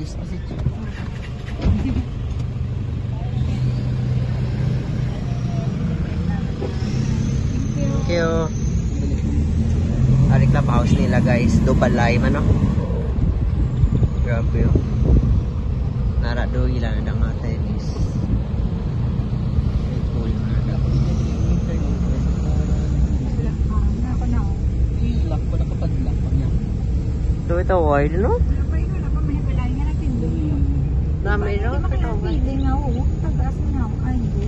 This is it. Thank you. Arik na house nila guys. Dubalay man no. Grabe yun. Narado ilan na mga tennis. Cool na na. Lock ko na kapag lock pa niya. Ito wide no? Dami no? Pili nga ako. Pagkaas mo nga ako. Ay, hindi.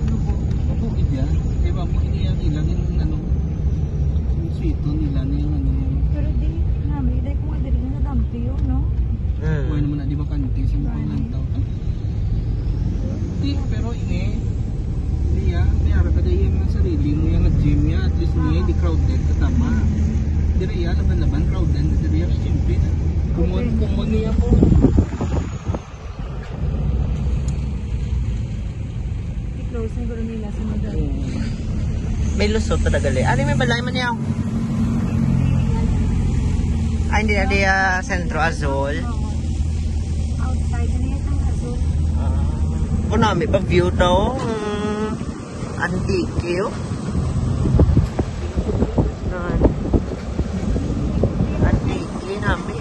Mabukid yan. Kaya mabukid niya ilang yung ano. Yung sweeto nila na yung ano. Pero di namin. Dahil kung adali na dampi yun, no? Buhay naman na di ba kanti sa mga ilang tao. Di, pero ini. Niya, mayara ka dahil yung sarili mo yung nag-gym niya. At least niya, di crowded katama. Diri ya, laban-laban crowded. Diri ya, siyempre. Kumon niya po. I-close na gano'n nila sa madal. May lusot pa tagali. Ano may balay man yaw? Ay, hindi na di Centro Azul. Outside na yan ang azul. Kung may pa-view daw. Antique yun. Antique namin.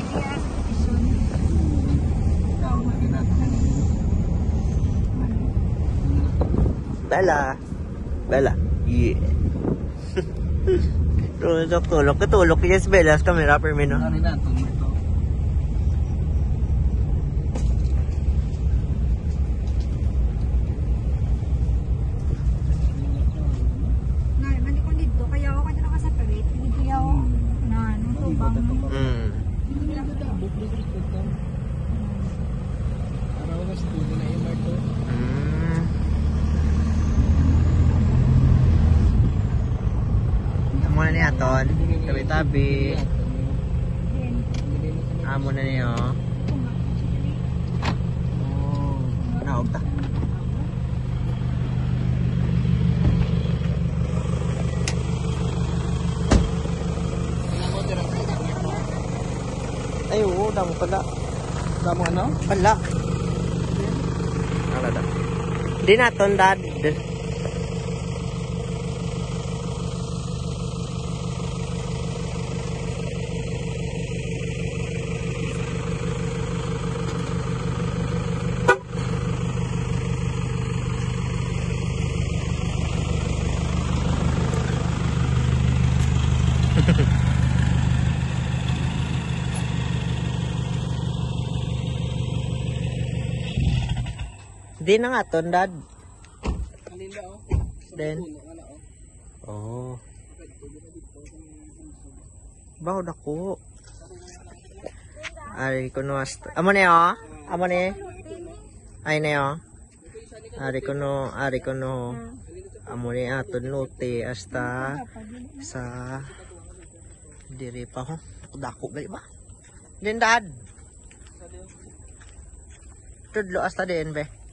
Bella. Bella. Yeah. Tulog. Katulog kaya si Bella sa camera per minute. Ano na ito? Mandi ko dito. Kaya ako kaya nakaseparate. Hindi kaya ako na ano. Tubang. Araw na studio na yung Marto. Amo na niya ton, tabi-tabi. Amo na niya. Oh, naog ta. Ay, oo, damo pala. Damo ano? Pala. Alada. Di na ton dad. Di na nga ton dad. Kanila oh. Then. Oh. Baho dako. Ari ko no hasta. Amo ne oh. Amo ne. Ay ne oh. Ari ko no. Amo ne aton lote hasta sa diri pa ho. Dako gali ba? Din dad. Tudlo hasta din be.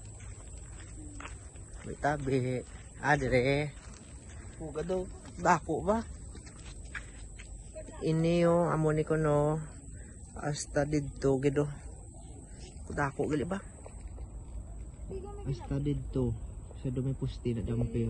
May tabi. Adre. Huga daw. Dako ba? Ini yung amoni ko no. Hasta dito. Gido. Dako gali ba? Hasta dito. Sa dumi pusti na dampi.